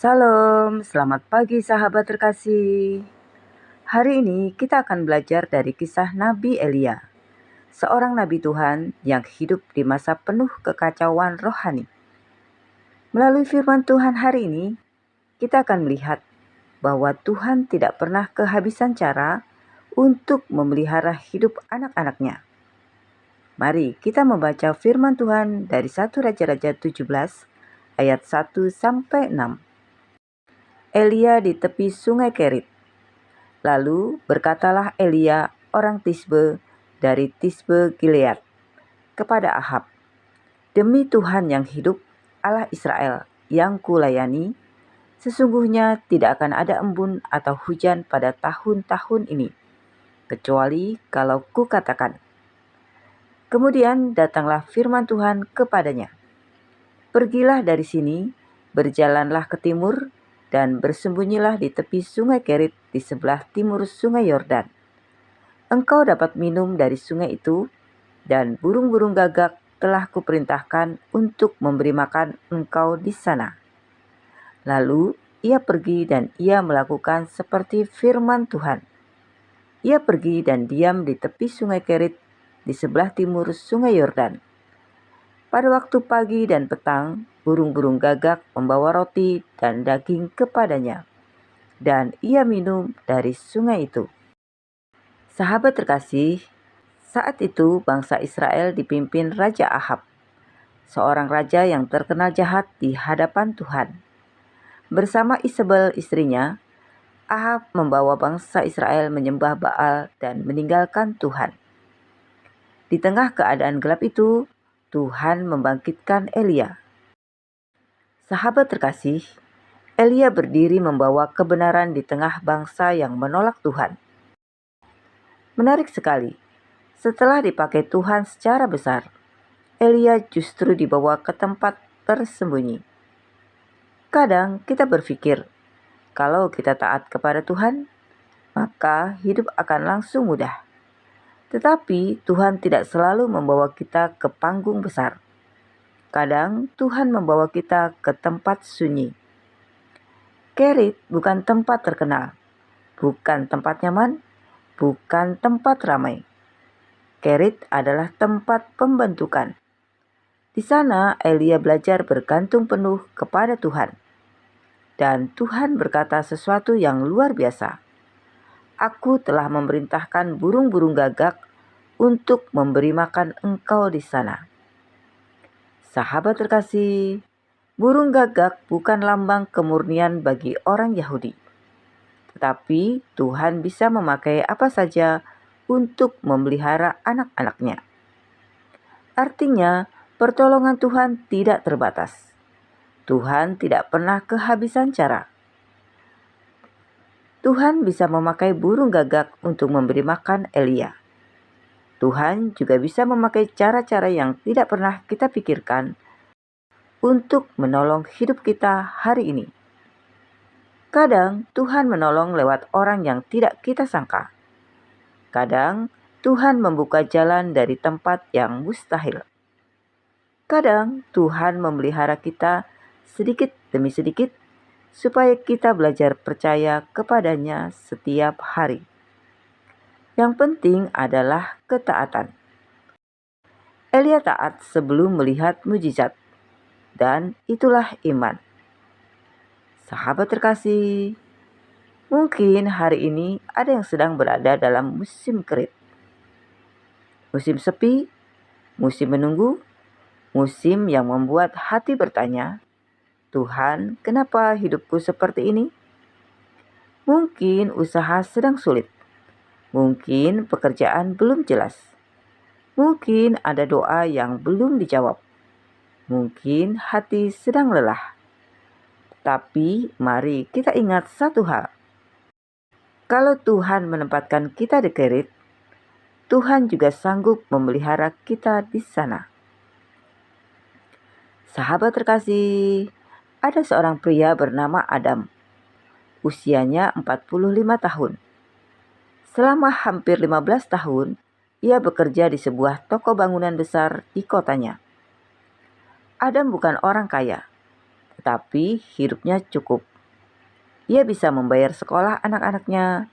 Salam, selamat pagi sahabat terkasih. Hari ini kita akan belajar dari kisah Nabi Elia, seorang nabi Tuhan yang hidup di masa penuh kekacauan rohani. Melalui firman Tuhan hari ini, kita akan melihat bahwa Tuhan tidak pernah kehabisan cara untuk memelihara hidup anak-anaknya. Mari kita membaca firman Tuhan dari 1 Raja-Raja 17 ayat 1 sampai 6. Elia di tepi sungai Kerit. Lalu berkatalah Elia orang Tisbe dari Tisbe Gilead kepada Ahab, "Demi Tuhan yang hidup, Allah Israel yang kulayani, sesungguhnya tidak akan ada embun atau hujan pada tahun-tahun ini, kecuali kalau kukatakan." Kemudian datanglah firman Tuhan kepadanya, "Pergilah dari sini, berjalanlah ke timur, dan bersembunyilah di tepi sungai Kerit di sebelah timur sungai Yordan. Engkau dapat minum dari sungai itu, dan burung-burung gagak telah kuperintahkan untuk memberi makan engkau di sana." Lalu ia pergi dan ia melakukan seperti firman Tuhan. Ia pergi dan diam di tepi sungai Kerit di sebelah timur sungai Yordan. Pada waktu pagi dan petang, burung-burung gagak membawa roti dan daging kepadanya, dan ia minum dari sungai itu. Sahabat terkasih, saat itu bangsa Israel dipimpin Raja Ahab, seorang raja yang terkenal jahat di hadapan Tuhan. Bersama Isabel istrinya, Ahab membawa bangsa Israel menyembah Baal dan meninggalkan Tuhan. Di tengah keadaan gelap itu, Tuhan membangkitkan Elia. Sahabat terkasih, Elia berdiri membawa kebenaran di tengah bangsa yang menolak Tuhan. Menarik sekali, setelah dipakai Tuhan secara besar, Elia justru dibawa ke tempat tersembunyi. Kadang kita berpikir, kalau kita taat kepada Tuhan, maka hidup akan langsung mudah. Tetapi Tuhan tidak selalu membawa kita ke panggung besar. Kadang Tuhan membawa kita ke tempat sunyi. Kerit bukan tempat terkenal, bukan tempat nyaman, bukan tempat ramai. Kerit adalah tempat pembentukan. Di sana Elia belajar bergantung penuh kepada Tuhan. Dan Tuhan berkata sesuatu yang luar biasa. "Aku telah memerintahkan burung-burung gagak untuk memberi makan engkau di sana." Sahabat terkasih, burung gagak bukan lambang kemurnian bagi orang Yahudi. Tetapi Tuhan bisa memakai apa saja untuk memelihara anak-anaknya. Artinya, pertolongan Tuhan tidak terbatas. Tuhan tidak pernah kehabisan cara. Tuhan bisa memakai burung gagak untuk memberi makan Elia. Tuhan juga bisa memakai cara-cara yang tidak pernah kita pikirkan untuk menolong hidup kita hari ini. Kadang Tuhan menolong lewat orang yang tidak kita sangka. Kadang Tuhan membuka jalan dari tempat yang mustahil. Kadang Tuhan memelihara kita sedikit demi sedikit supaya kita belajar percaya kepadanya setiap hari. Yang penting adalah ketaatan. Elia taat sebelum melihat mujizat, dan itulah iman. Sahabat terkasih, mungkin hari ini ada yang sedang berada dalam musim kerit, musim sepi, musim menunggu, musim yang membuat hati bertanya, "Tuhan, kenapa hidupku seperti ini?" Mungkin usaha sedang sulit. Mungkin pekerjaan belum jelas. Mungkin ada doa yang belum dijawab. Mungkin hati sedang lelah. Tapi mari kita ingat satu hal. Kalau Tuhan menempatkan kita di Kerit, Tuhan juga sanggup memelihara kita di sana. Sahabat terkasih, ada seorang pria bernama Adam. Usianya 45 tahun. Selama hampir 15 tahun, ia bekerja di sebuah toko bangunan besar di kotanya. Adam bukan orang kaya, tetapi hidupnya cukup. Ia bisa membayar sekolah anak-anaknya,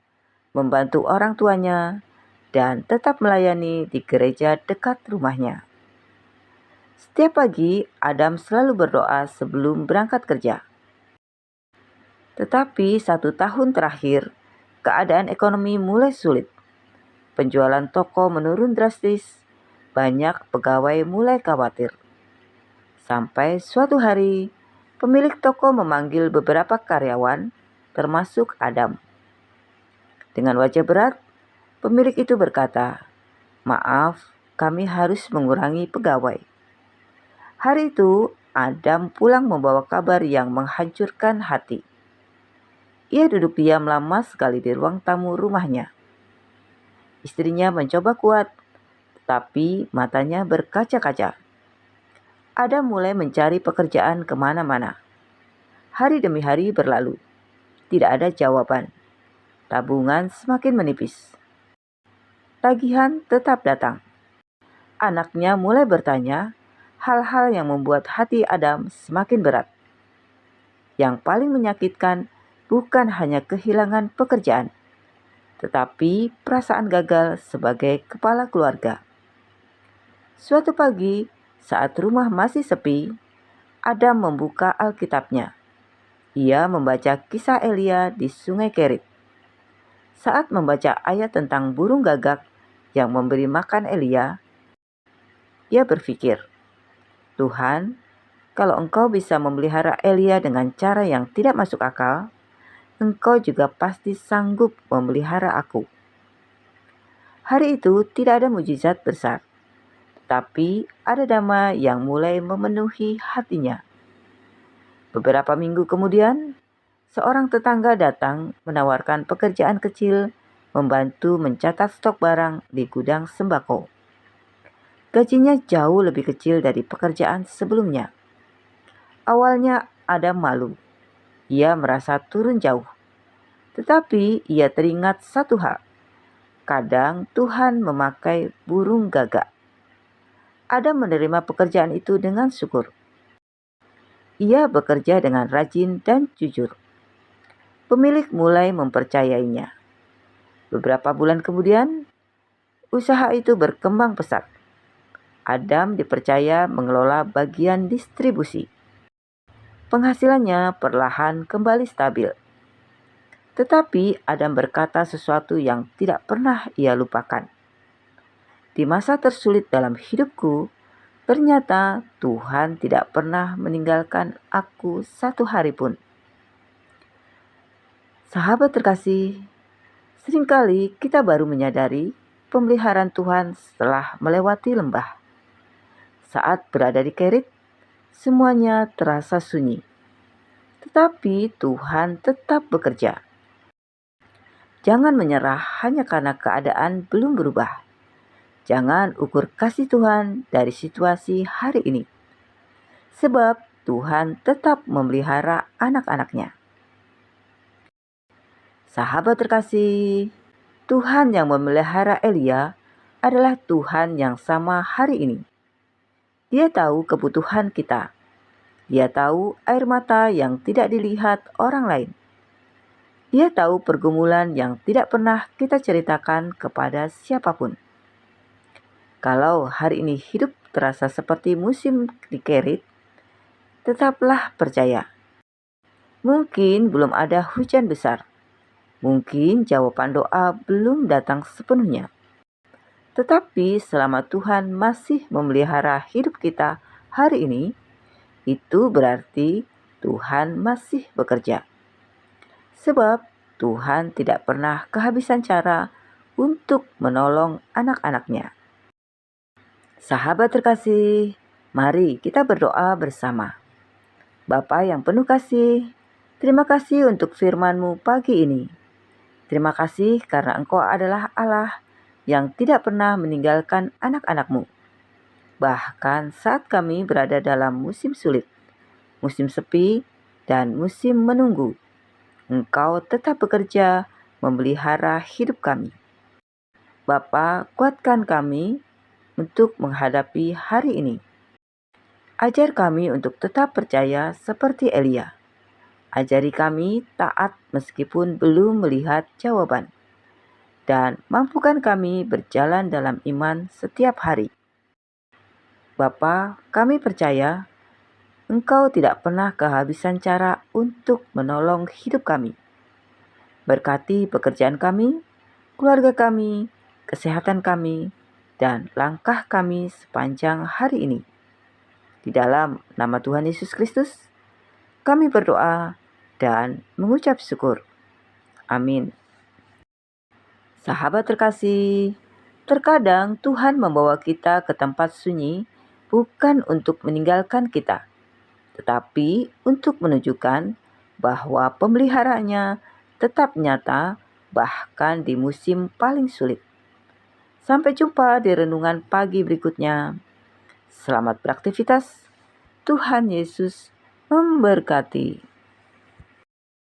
membantu orang tuanya, dan tetap melayani di gereja dekat rumahnya. Setiap pagi, Adam selalu berdoa sebelum berangkat kerja. Tetapi 1 tahun terakhir, keadaan ekonomi mulai sulit. Penjualan toko menurun drastis, banyak pegawai mulai khawatir. Sampai suatu hari, pemilik toko memanggil beberapa karyawan, termasuk Adam. Dengan wajah berat, pemilik itu berkata, "Maaf, kami harus mengurangi pegawai." Hari itu, Adam pulang membawa kabar yang menghancurkan hati. Ia duduk diam lama sekali di ruang tamu rumahnya. Istrinya mencoba kuat, tapi matanya berkaca-kaca. Adam mulai mencari pekerjaan kemana-mana. Hari demi hari berlalu. Tidak ada jawaban. Tabungan semakin menipis. Tagihan tetap datang. Anaknya mulai bertanya hal-hal yang membuat hati Adam semakin berat. Yang paling menyakitkan bukan hanya kehilangan pekerjaan, tetapi perasaan gagal sebagai kepala keluarga. Suatu pagi, saat rumah masih sepi, Adam membuka Alkitabnya. Ia membaca kisah Elia di Sungai Kerit. Saat membaca ayat tentang burung gagak yang memberi makan Elia, ia berpikir, "Tuhan, kalau Engkau bisa memelihara Elia dengan cara yang tidak masuk akal, Engkau juga pasti sanggup memelihara aku." Hari itu tidak ada mujizat besar, tapi ada damai yang mulai memenuhi hatinya. Beberapa minggu kemudian, seorang tetangga datang menawarkan pekerjaan kecil membantu mencatat stok barang di gudang sembako. Gajinya jauh lebih kecil dari pekerjaan sebelumnya. Awalnya Adam malu. Ia merasa turun jauh. Tetapi ia teringat satu hal. Kadang Tuhan memakai burung gagak. Adam menerima pekerjaan itu dengan syukur. Ia bekerja dengan rajin dan jujur. Pemilik mulai mempercayainya. Beberapa bulan kemudian, usaha itu berkembang pesat. Adam dipercaya mengelola bagian distribusi. Penghasilannya perlahan kembali stabil. Tetapi Adam berkata sesuatu yang tidak pernah ia lupakan. Di masa tersulit dalam hidupku, ternyata Tuhan tidak pernah meninggalkan aku satu hari pun. Sahabat terkasih, seringkali kita baru menyadari pemeliharaan Tuhan setelah melewati lembah. Saat berada di Kerit, semuanya terasa sunyi. Tetapi Tuhan tetap bekerja. Jangan menyerah hanya karena keadaan belum berubah. Jangan ukur kasih Tuhan dari situasi hari ini. Sebab Tuhan tetap memelihara anak-anaknya. Sahabat terkasih, Tuhan yang memelihara Elia adalah Tuhan yang sama hari ini. Dia tahu kebutuhan kita. Dia tahu air mata yang tidak dilihat orang lain. Dia tahu pergumulan yang tidak pernah kita ceritakan kepada siapapun. Kalau hari ini hidup terasa seperti musim di Kerit, tetaplah percaya. Mungkin belum ada hujan besar. Mungkin jawaban doa belum datang sepenuhnya. Tetapi selama Tuhan masih memelihara hidup kita hari ini, itu berarti Tuhan masih bekerja. Sebab Tuhan tidak pernah kehabisan cara untuk menolong anak-anaknya. Sahabat terkasih, mari kita berdoa bersama. Bapa yang penuh kasih, terima kasih untuk firman-Mu pagi ini. Terima kasih karena Engkau adalah Allah yang tidak pernah meninggalkan anak-anak-Mu. Bahkan saat kami berada dalam musim sulit, musim sepi, dan musim menunggu, Engkau tetap bekerja memelihara hidup kami. Bapa, kuatkan kami untuk menghadapi hari ini. Ajar kami untuk tetap percaya seperti Elia. Ajari kami taat meskipun belum melihat jawaban. Dan mampukan kami berjalan dalam iman setiap hari. Bapa, kami percaya Engkau tidak pernah kehabisan cara untuk menolong hidup kami. Berkati pekerjaan kami, keluarga kami, kesehatan kami, dan langkah kami sepanjang hari ini. Di dalam nama Tuhan Yesus Kristus, kami berdoa dan mengucap syukur. Amin. Sahabat terkasih, terkadang Tuhan membawa kita ke tempat sunyi bukan untuk meninggalkan kita, tetapi untuk menunjukkan bahwa pemeliharaannya tetap nyata bahkan di musim paling sulit. Sampai jumpa di renungan pagi berikutnya. Selamat beraktivitas. Tuhan Yesus memberkati.